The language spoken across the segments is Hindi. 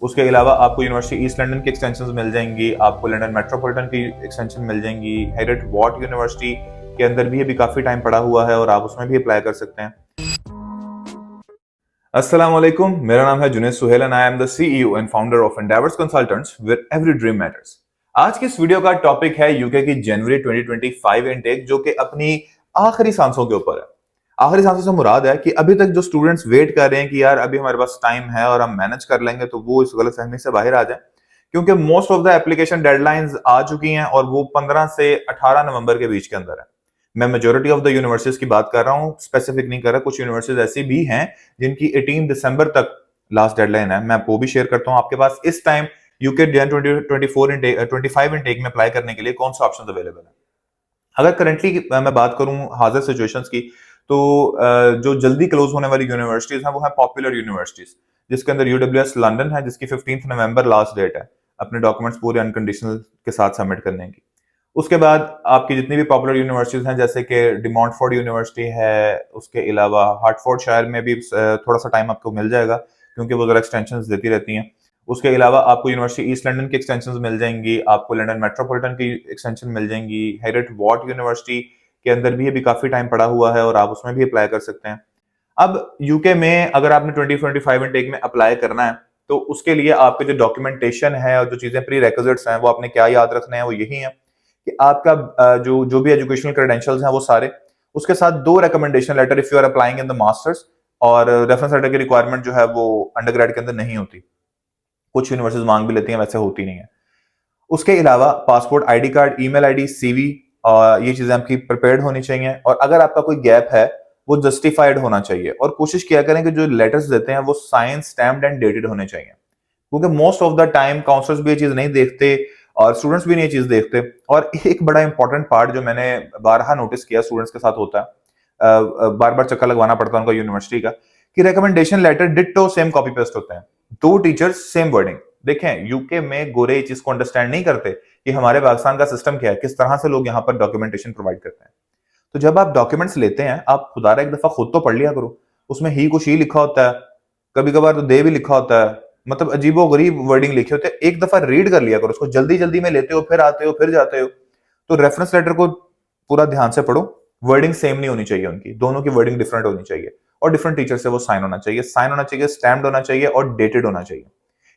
उसके अलावा आपको यूनिवर्सिटी ईस्ट लंदन की एक्सटेंशन मिल जाएंगी, आपको लंदन मेट्रोपॉलिटन की एक्सटेंशन मिल जाएंगी, हेरिट वॉट यूनिवर्सिटी के अंदर भी अभी काफी टाइम पड़ा हुआ है और आप उसमें भी अप्लाई कर सकते हैं। अस्सलाम वालेकुम, मेरा नाम है Junaid Suhail and I am the CEO and founder of Endeavours Consultants where every dream matters. आज की इस वीडियो का टॉपिक है यूके की जनवरी 2025 इनटेक, जो कि अपनी आखिरी सांसों के ऊपर है। आखिरी सांसों से मुराद है कि अभी तक जो स्टूडेंट्स वेट कर रहे हैं कि यार अभी हमारे पास टाइम है और हम मैनेज कर लेंगे, तो वो इस गलतफहमी से बाहर आ जाए, क्योंकि most of the application deadlines आ चुकी हैं और वो 15 से 18 नवंबर के बीच के अंदर है। मैं मेजोरिटी ऑफ द यूनिवर्सिटीज की बात कर रहा हूं, स्पेसिफिक नहीं कर रहा। कुछ यूनिवर्सिटीज ऐसी भी हैं जिनकी 18 दिसंबर तक लास्ट डेडलाइन है। मैं वो भी शेयर करता हूं आपके पास। इस टाइम यूके जैन 2024 इनटेक में अप्लाई करने के लिए कौन सा ऑप्शन अवेलेबल है। अगर करंटली मैं बात करूं हाजिर सिचुएशंस की, तो जो जल्दी क्लोज होने वाली यूनिवर्सिटीज हैं वो है पॉपुलर यूनिवर्सिटीज, जिसके अंदर यूडब्ल्यूएस लंदन है, जिसकी 15 नवंबर लास्ट डेट है अपने डॉक्यूमेंट्स पूरे अनकंडीशनल के साथ सबमिट करने की। उसके बाद आपकी जितनी भी पॉपुलर यूनिवर्सिटीज हैं, जैसे कि डिमॉन्टफोर्ड यूनिवर्सिटी है, उसके अलावा हार्टफोर्डशायर में भी थोड़ा सा टाइम आपको मिल जाएगा क्योंकि वो जरा एक्सटेंशन देती रहती हैं। उसके अलावा आपको यूनिवर्सिटी ईस्ट लंदन की एक्सटेंशन मिल जाएंगी, आपको लंदन मेट्रोपॉलिटन की एक्सटेंशन मिल जाएंगी, हेरिट वॉट यूनिवर्सिटी के अंदर भी अभी काफी टाइम पड़ा हुआ है और आप उसमें भी अप्लाई कर सकते हैं। अब यूके में अगर आपने 2025 इनटेक में अप्लाई करना है, तो उसके लिए आपके जो डॉक्यूमेंटेशन है और जो चीजें प्री रेक्विजिट्स हैं वो आपने क्या याद रखना है, वो यही है कि आपका जो जो भी एजुकेशनल क्रेडेंशियल्स हैं वो सारे, उसके साथ 2 recommendation letter if you are applying in the masters, और रेफरेंस लेटर की रिक्वायरमेंट जो है वो अंडरग्रेड के अंदर नहीं होती। कुछ यूनिवर्सिटीज मांग भी लेती हैं, वैसे होती नहीं है। उसके अलावा passport, ID card, email ID, CV, ये चीजें आपकी प्रिपेयर्ड होनी चाहिए। और अगर आपका कोई गैप है वो जस्टिफाइड होना चाहिए, और कोशिश किया करें कि जो लेटर्स देते हैं वो साइन स्टैम्प्ड एंड डेटेड होने चाहिए, क्योंकि most of the time counsellors भी ये चीज नहीं देखते और स्टूडेंट्स भी नहीं ये चीज देखते। और एक बड़ा इंपॉर्टेंट पार्ट जो मैंने बारहा नोटिस किया स्टूडेंट्स के साथ होता है, बार बार चक्कर लगवाना पड़ता है उनका यूनिवर्सिटी का, कि recommendation letter ditto same copy paste होते हैं, 2 टीचर्स सेम वर्डिंग। देखें, यूके में गोरे इस चीज को अंडरस्टैंड नहीं करते कि हमारे पाकिस्तान का सिस्टम क्या है, किस तरह से लोग यहाँ पर डॉक्यूमेंटेशन प्रोवाइड करते हैं। तो जब आप डॉक्यूमेंट्स लेते हैं, आप खुदारा एक दफा खुद तो पढ़ लिया करो। उसमें ही कुछ ही लिखा होता है, कभी कभार तो दे भी लिखा होता है, मतलब अजीबो गरीब वर्डिंग लिखे होते हैं। एक दफा रीड कर लिया करो उसको, जल्दी जल्दी में लेते हो, फिर आते हो, फिर जाते हो। तो रेफरेंस लेटर को पूरा ध्यान से पढ़ो। वर्डिंग सेम नहीं होनी चाहिए उनकी, दोनों की वर्डिंग डिफरेंट होनी चाहिए, और डिफरेंट टीचर से वो साइन होना चाहिए, स्टैम्प्ड होना चाहिए और डेटेड होना चाहिए।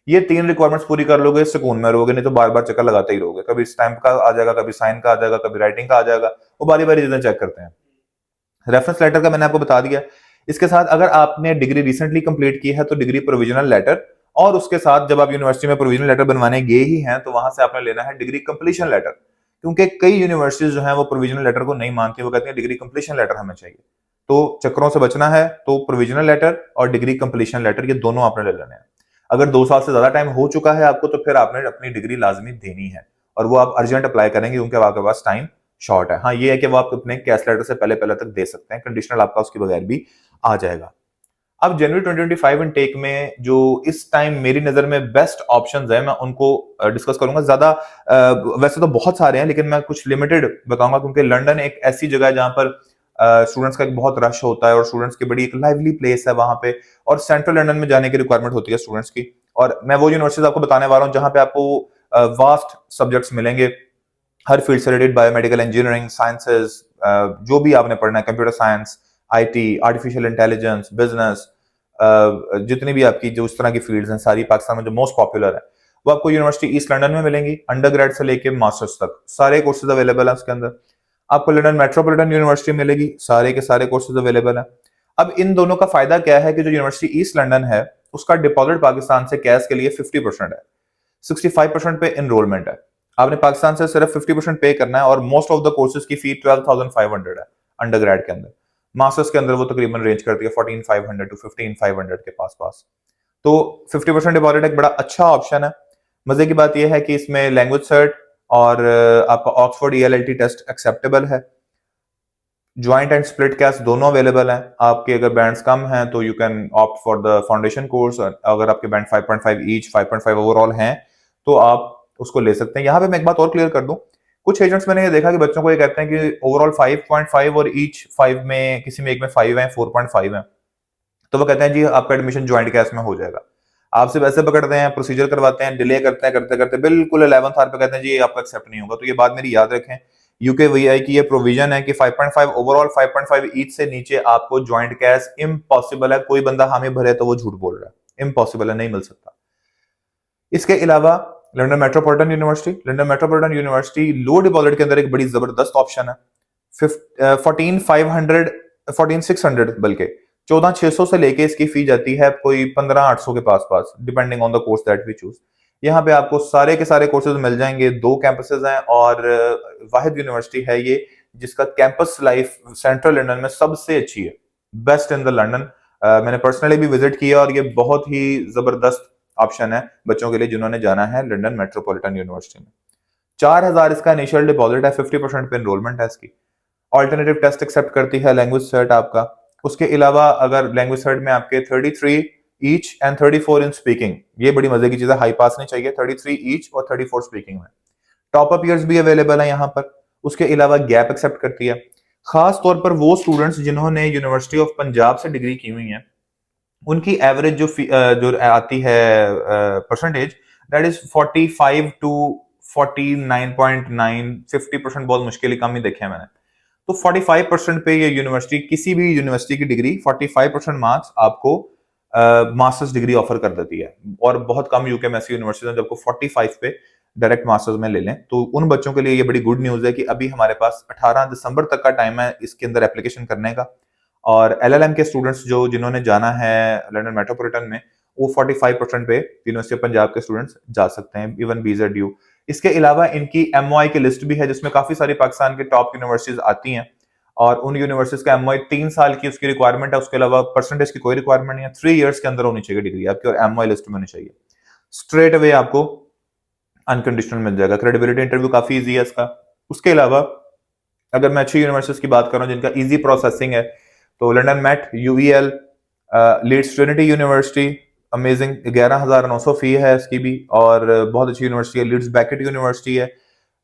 ये 3 रिक्वायरमेंट्स पूरी कर लोगे, सुकून में रहोगे, नहीं तो बार बार चक्कर लगाते ही रहोगे। कभी स्टैम्प का आ जाएगा, कभी साइन का आ जाएगा, कभी राइटिंग का आ जाएगा, वो बारी बारी चीजें चेक करते हैं। रेफरेंस लेटर का मैंने आपको बता दिया। इसके साथ अगर आपने डिग्री रिसेंटली कंप्लीट की है तो डिग्री प्रोविजनल लेटर, और उसके साथ जब आप यूनिवर्सिटी में प्रोविजनल लेटर बनवाने गए ही हैं तो वहां से आपने लेना है डिग्री कंप्लीशन लेटर, क्योंकि कई यूनिवर्सिटीज जो हैं वो प्रोविजनल लेटर को नहीं मानती, वो कहती हैं डिग्री कंप्लीशन लेटर हमें चाहिए। तो चक्करों से बचना है तो प्रोविजनल लेटर और डिग्री कंप्लीशन लेटर, ये दोनों आपने ले लेने हैं। अगर 2 साल से ज्यादा टाइम हो चुका है आपको, तो फिर आपने अपनी डिग्री लाजमी देनी है, और वो आप अर्जेंट अप्लाई करेंगे क्योंकि आपके पास टाइम शॉर्ट है। हाँ, ये है कि वो आप अपने कैश लेटर से पहले पहले तक दे सकते हैं, कंडीशनल आपका उसके बगैर भी आ जाएगा। अब जनवरी 2025 इनटेक में जो इस टाइम मेरी नजर में बेस्ट ऑप्शंस है, मैं उनको डिस्कस करूंगा। ज्यादा वैसे तो बहुत सारे हैं, लेकिन मैं कुछ लिमिटेड बताऊंगा, क्योंकि लंदन एक ऐसी जगह है जहां पर स्टूडेंट्स का एक बहुत रश होता है और स्टूडेंट्स की बड़ी एक लाइवली प्लेस है वहां पे, और सेंट्रल लंदन में जाने की रिक्वायरमेंट होती है स्टूडेंट्स की। और मैं वो यूनिवर्सिटीज आपको बताने वाला हूँ जहां पे आपको वास्ट सब्जेक्ट्स मिलेंगे, हर फील्ड से रिलेटेड, बायोमेडिकल, इंजीनियरिंग, साइंसेज, जो भी आपने पढ़ना है, computer science, IT, artificial intelligence, business, जितनी भी आपकी जो इस तरह की फील्ड्स हैं सारी पाकिस्तान में जो मोस्ट पॉपुलर है, वो आपको यूनिवर्सिटी ईस्ट लंदन में मिलेंगी। अंडरग्रेड से लेके मास्टर्स तक सारे कोर्सेज अवेलेबल है उसके अंदर। आपको लंदन मेट्रोपॉलिटन यूनिवर्सिटी मिलेगी, सारे के सारे कोर्सेज अवेलेबल है। अब इन दोनों का फायदा क्या है कि जो यूनिवर्सिटी ईस्ट लंदन है उसका डिपॉजिट पाकिस्तान से कैश के लिए 50% है, 65% पे एनरोलमेंट है। आपने पाकिस्तान से सिर्फ 50% पे करना है, और मोस्ट ऑफ द कोर्सेज की फी 12,500 है अंडरग्रेड के अंदर। मास्टर्स के अंदर वो तकरीबन रेंज करती है 14,500 टू 15,500 के पास पास। तो 50% डिपॉजिट एक बड़ा अच्छा ऑप्शन है। मजे की बात यह है कि इसमें लैंग्वेज सर्ट और आपका ऑक्सफोर्ड ELLT टेस्ट एक्सेप्टेबल है। ज्वाइंट एंड स्प्लिट कैश दोनों अवेलेबल हैं। आपके अगर बैंड्स कम हैं तो you can opt for the foundation course, अगर आपके बैंड 5.5 ईच, 5.5 ओवरऑल हैं तो आप उसको ले सकते हैं। यहाँ पे मैं एक बात और क्लियर कर दूं, कुछ एजेंट्स मैंने ये देखा कि बच्चों को ये कहते हैं कि ओवरऑल 5.5 और ईच 5 में, किसी में एक में 5 है, 4.5 है, तो वो कहते हैं जी आपका एडमिशन ज्वाइंट कैश में हो जाएगा। आपसे पैसे पकड़ते हैं, प्रोसीजर करवाते हैं, डिले करते हैं, करते करते बिल्कुल 11th आवर पे कहते हैं जी ये आपका एक्सेप्ट नहीं होगा। तो ये बात मेरी याद रखें, यूके की ये प्रोविजन है कि 5.5 ओवरऑल, 5.5 ईच से नीचे आपको ज्वाइंट कैश इम्पॉसिबल है। कोई बंदा हामी भरे तो वो झूठ बोल रहा है, इम्पॉसिबल है, नहीं मिल सकता। इसके अलावा London Metropolitan University, London Metropolitan University low deposit के अंदर एक बड़ी जबरदस्त ऑप्शन है। 14,500 14,600 बल्कि 14,600 से लेके इसकी फी जाती है कोई 15,800 के पास पास, depending on the course that we choose. यहाँ पे आपको सारे के सारे कोर्सेज मिल जाएंगे। 2 कैंपसेस हैं और वाहिद यूनिवर्सिटी है ये जिसका कैंपस लाइफ सेंट्रल लंदन में सबसे अच्छी है, बेस्ट इन द लंदन। मैंने पर्सनली भी विजिट किया और ये बहुत ही जबरदस्त ऑप्शन है बच्चों के लिए जिन्होंने जाना है लंदन मेट्रोपॉलिटन यूनिवर्सिटी में। 4,000 इसका इनिशियल डिपॉजिट है, 50% पे एनरोलमेंट है इसकी। ऑल्टरनेटिव टेस्ट एक्सेप्ट करती है, लैंग्वेज सर्ट आपका। उसके अलावा अगर लैंग्वेज सर्ट में आपके 33 ईच एंड 34 इन स्पीकिंग, ये बड़ी मजे की चीज है, हाई पास नहीं चाहिए, 33 ईच और 34 स्पीकिंग में। टॉप अप ईयर्स भी अवेलेबल है यहाँ पर। उसके अलावा गैप एक्सेप्ट करती है, खास तौर पर वो स्टूडेंट्स जिन्होंने यूनिवर्सिटी ऑफ पंजाब से डिग्री की हुई है, उनकी एवरेज जो आती है परसेंटेज, दैट इज 45 टू 49.9, 50% बहुत मुश्किल ही कम ही देखे हैं मैंने। तो 45% पे ये यूनिवर्सिटी, किसी भी यूनिवर्सिटी की डिग्री 45% मार्क्स आपको मास्टर्स डिग्री ऑफर कर देती है। और बहुत कम यूके में ऐसी यूनिवर्सिटी जब को 45 पे डायरेक्ट मास्टर्स में ले लें। तो उन बच्चों के लिए ये बड़ी गुड न्यूज है कि अभी हमारे पास 18 दिसंबर तक का टाइम है इसके अंदर एप्लीकेशन करने का। और एलएलएम के स्टूडेंट्स जो जिन्होंने जाना है लंदन मेट्रोपॉलिटन में, वो 45% पे यूनिवर्सिटी ऑफ पंजाब के स्टूडेंट्स जा सकते हैं, इवन वीजा ड्यू। इसके अलावा इनकी एमओआई की लिस्ट भी है जिसमें काफी सारी पाकिस्तान की टॉप यूनिवर्सिटीज आती हैं और उन यूनिवर्सिटीज का एमओआई 3 साल की उसकी रिक्वायरमेंट है। उसके अलावा परसेंटेज की कोई रिक्वायरमेंट नहीं है, 3 इयर्स के अंदर होनी चाहिए डिग्री आपकी और एमओआई लिस्ट में होनी चाहिए। स्ट्रेट अवे आपको अनकंडीशनल मिल जाएगा। क्रेडिबिलिटी इंटरव्यू काफी इजी है इसका। उसके अलावा अगर मैं अच्छी यूनिवर्सिटीज की बात करूं जिनका इजी प्रोसेसिंग है, तो London Met, UVL, Leeds Trinity University, amazing, 11,900 fee है इसकी भी और बहुत अच्छी यूनिवर्सिटी है। लीड्स बैकेट यूनिवर्सिटी है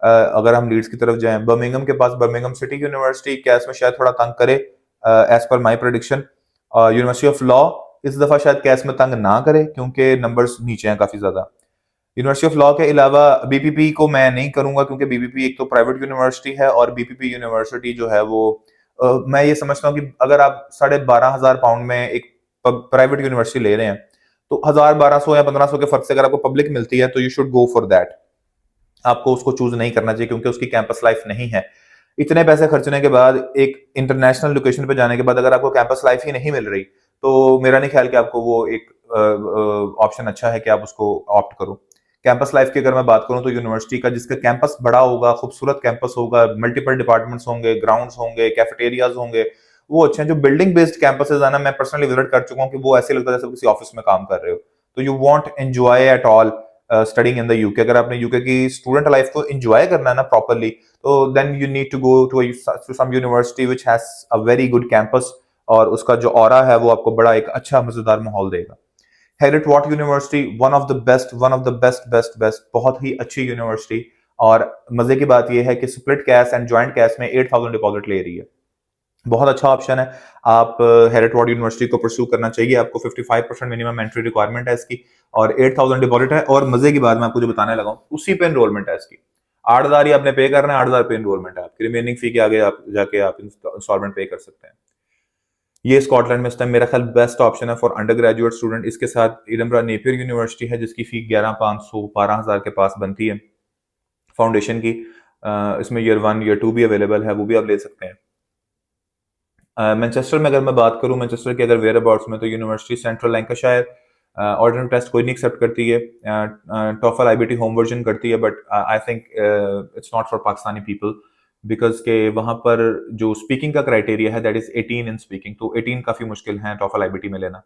अगर हम लीड्स की तरफ जाएं। बर्मिंघम के पास बर्मिंघम सिटी यूनिवर्सिटी, कैश में शायद थोड़ा तंग करे as per my prediction. University of Law इस दफा शायद कैश में तंग ना करे क्योंकि नंबर्स नीचे हैं काफी ज्यादा। यूनिवर्सिटी ऑफ लॉ के अलावा बीपीपी को मैं नहीं करूंगा क्योंकि बीपीपी एक तो प्राइवेट यूनिवर्सिटी है और बीपीपी यूनिवर्सिटी जो है वो मैं ये समझता हूँ कि अगर आप 12,500 पाउंड में एक प्राइवेट यूनिवर्सिटी ले रहे हैं तो 1,000, 1,200 या 1,500 के फर्क से अगर आपको पब्लिक मिलती है तो you should go for that. आपको उसको चूज नहीं करना चाहिए क्योंकि उसकी कैंपस लाइफ नहीं है। इतने पैसे खर्चने के बाद एक इंटरनेशनल लोकेशन पे जाने के बाद अगर आपको कैंपस लाइफ ही नहीं मिल रही तो मेरा नहीं ख्याल कि आपको वो एक ऑप्शन अच्छा है कि आप उसको ऑप्ट करो। कैंपस लाइफ की अगर मैं बात करूं तो यूनिवर्सिटी का जिसका कैंपस बड़ा होगा, खूबसूरत कैंपस होगा, मल्टीपल डिपार्टमेंट्स होंगे, ग्राउंड्स होंगे, कैफेटेरियाज होंगे, वो अच्छे हैं। जो बिल्डिंग बेस्ड कैंपसेस है ना, मैं पर्सनली विजिट कर चुका हूँ कि वो ऐसे लगता है जैसे किसी ऑफिस में काम कर रहे हो। तो you want enjoy at all studying in the UK. अगर आपने यूके की स्टूडेंट लाइफ को एंजॉय करना है ना प्रॉपरली, तो then you need to go to some university which has a very good campus और उसका जो ऑरा है वो आपको बड़ा एक अच्छा मजेदार माहौल देगा। Heriot Watt University, one of the best, one of the best best best, बहुत ही अच्छी यूनिवर्सिटी। और मजे की बात यह है कि split cash and joint cash में 8,000 डिपॉजिट ले रही है। बहुत अच्छा ऑप्शन है। आप हेरिट वॉट यूनिवर्सिटी को परस्यू करना चाहिए। आपको 55% मिनिमम एंट्री रिक्वायरमेंट है इसकी और 8,000 डिपॉजिट है। और मजे की बात मैं आपको जो बताने लगा हूं उसी पे एनरोलमेंट है इसकी। 8,000 ही आपने पे करना है, 8,000 पे एनरोलमेंट है आपकी। रिमेनिंग फी के आगे आप जाके आप इंस्टॉलमेंट पे कर सकते हैं। ये स्कॉटलैंड में इस टाइम मेरा ख्याल बेस्ट ऑप्शन है फॉर अंडर ग्रेजुएट स्टूडेंट। इसके साथ एडिनबरा नेपियर यूनिवर्सिटी है जिसकी फी 11,500 12,000 के पास बनती है फाउंडेशन की। इसमें ईयर 1 ईयर 2 भी अवेलेबल है, वो भी आप ले सकते हैं। मैनचेस्टर में अगर मैं बात करूं, मैनचेस्टर के अगर वेयर अबाउट्स में, तो University Central Lancashire ordinal test कोई नहीं एक्सेप्ट करती है, टॉफल आईबीटी होम वर्जन करती है, but I think it's not for Pakistani people because के वहां पर जो स्पीकिंग का क्राइटेरिया है दैट इज 18 इन स्पीकिंग, तो 18 काफी मुश्किल है टॉफल आईबीटी में लेना।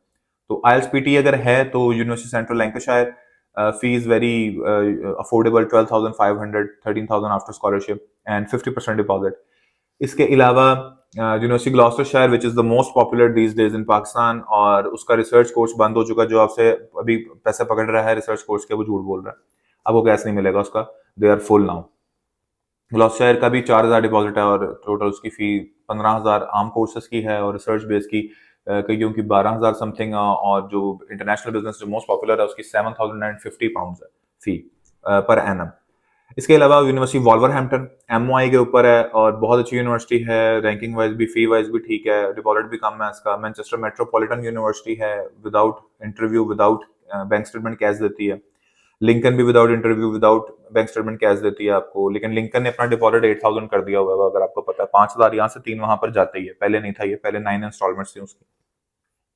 तो आईएलटीएस पीटी अगर है तो University Central Lancashire, fees very affordable, 12,500, 13,000 after scholarship and 50% deposit. इसके अलावा university Gloucestershire which is the most popular these days in Pakistan, और उसका रिसर्च कोर्स बंद हो चुका। जो आपसे अभी पैसे पकड़ रहा है रिसर्च कोर्स के, वो झूठ बोल रहा है, आपको कैश नहीं मिलेगा उसका, they are full now. Gloucestershire का भी 4,000 डिपॉजिट है और टोटल उसकी फी 15,000 आम कोर्सेज की है और रिसर्च बेस की कईयों की 12,000 समथिंग, और जो इंटरनेशनल बिजनेस जो मोस्ट पॉपुलर है उसकी 7,050 पाउंड है फी पर एनम। इसके अलावा यूनिवर्सिटी वॉल्वरहैम्पटन एमओआई के ऊपर है और बहुत अच्छी यूनिवर्सिटी है, रैंकिंग वाइज भी, फी वाइज भी ठीक है, डिपॉजिट भी कम है इसका। मैनचेस्टर मेट्रोपॉलिटन यूनिवर्सिटी है, without interview, without bank statement cash देती है। लिंकन भी without interview, without bank statement cash देती है आपको, लेकिन लिंकन ने अपना डिपॉजिट 8,000 कर दिया हुआ है, अगर आपको पता है। 5,000 यहाँ से 3 वहां पर जाते ही है, पहले नहीं था ये, पहले 9 इंस्टॉलमेंट्स थी उसकी,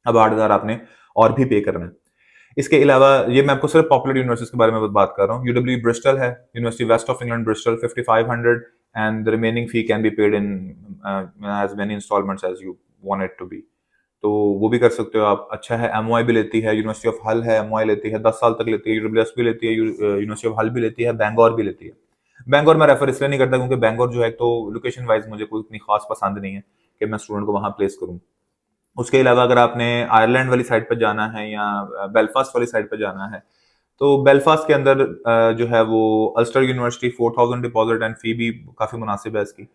अब 8,000 आपने और भी पे करना है। इसके अलावा ये मैं आपको सिर्फ पॉपुलर यूनिवर्सिटीज के बारे में बात कर रहा हूँ। यूडब्ल्यू ब्रिस्टल है, University West of England Bristol, 5,500 and the remaining fee can be paid in as many instalments as you want it to be. तो वो भी कर सकते हो आप। अच्छा है, एमओआई भी लेती है, यूनिवर्सिटी ऑफ हल है, एमओआई लेती है, 10 साल तक लेती है, यूडब्ल्यूएस भी लेती है, यूनिवर्सिटी ऑफ हल भी लेती है, बैंगलोर भी लेती है। बैंगलोर मैं रेफर इसलिए नहीं करता क्योंकि बैंगलोर जो है तो लोकेशन वाइज मुझे कोई इतनी खास पसंद नहीं है कि मैं स्टूडेंट को वहां प्लेस करूँ। उसके अलावा अगर आपने आयरलैंड वाली साइड पर जाना है या बेलफास्ट वाली साइड पर जाना है, तो बेलफास्ट के अंदर जो है वो Ulster University, 4,000 deposit and fee भी काफी मुनासिब है इसकी।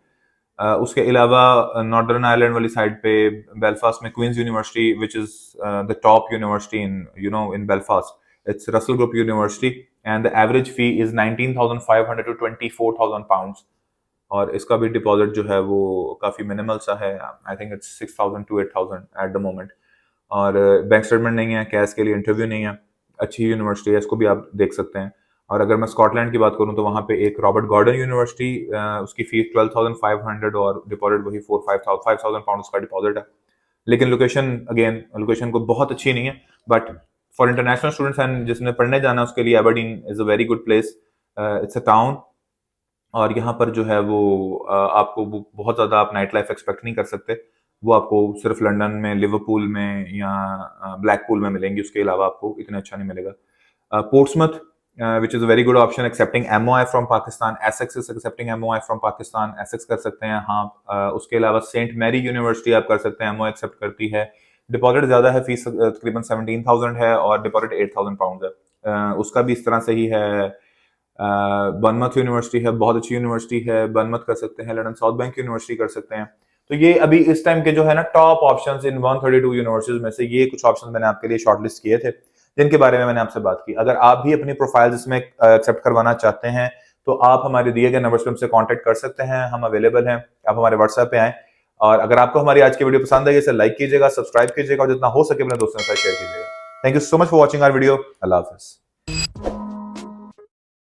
उसके अलावा नॉर्दर्न आयरलैंड वाली साइड पे बेलफास्ट में Queen's University which is the top university in Belfast, it's Russell Group university and the average fee is 19,500 to 24,000 pounds, और इसका भी डिपॉजिट जो है वो काफी मिनिमल सा है, I think it's 6,000 to 8,000 at the moment. और बैंक स्टेटमेंट नहीं है, कैश के लिए इंटरव्यू नहीं है, अच्छी यूनिवर्सिटी है, इसको भी आप देख सकते हैं। और अगर मैं स्कॉटलैंड की बात करूं तो वहां पे एक रॉबर्ट गॉर्डन यूनिवर्सिटी, उसकी फीस 12,500 और डिपॉजिट वही 5,000 पाउंड उसका डिपॉजिट है। लेकिन लोकेशन, अगेन लोकेशन को बहुत अच्छी नहीं है, but for international students and जिसने पढ़ने जाना है उसके लिए Aberdeen is a very good place. It's a town, और यहाँ पर जो है वो आपको बहुत ज़्यादा आप नाइट लाइफ एक्सपेक्ट नहीं कर सकते, वो आपको सिर्फ लंदन में, लिवरपूल में या ब्लैकपूल में मिलेंगी, उसके अलावा आपको इतना अच्छा नहीं मिलेगा। Portsmouth which is a very good option accepting MOI from Pakistan, Essex is accepting MOI from Pakistan, Essex कर सकते हैं हाँ। उसके अलावा सेंट मैरी यूनिवर्सिटी आप कर सकते हैं, एमओआई एक्सेप्ट करती है। डिपॉजिट ज़्यादा है, फीस तकरीबन 17,000 है और डिपॉजिट 8,000 पाउंड है। उसका भी इस तरह से ही है। बर्नमथ यूनिवर्सिटी है, बहुत अच्छी यूनिवर्सिटी है, बर्नमथ कर सकते हैं, लंदन साउथ बैंक यूनिवर्सिटी कर सकते हैं। तो ये अभी इस टाइम के जो है ना टॉप ऑप्शंस इन 132 यूनिवर्सिटीज में से ये कुछ ऑप्शंस मैंने आपके लिए शॉर्टलिस्ट किए थे, जिनके बारे में मैंने आपसे बात की। अगर आप भी अपनी प्रोफाइल इसमें एक्सेप्ट करवाना चाहते हैं तो आप हमारे दिए गए नंबर से हमसे कांटेक्ट कर सकते हैं, हम अवेलेबल हैं। आप हमारे व्हाट्सएप पे आएं, और अगर आपको हमारी आज की वीडियो पसंद आई इसे लाइक कीजिएगा, सब्सक्राइब कीजिएगा और जितना हो सके अपने दोस्तों के साथ शेयर कीजिएगा। Thank you so much for watching our video. अल्लाह हाफिज।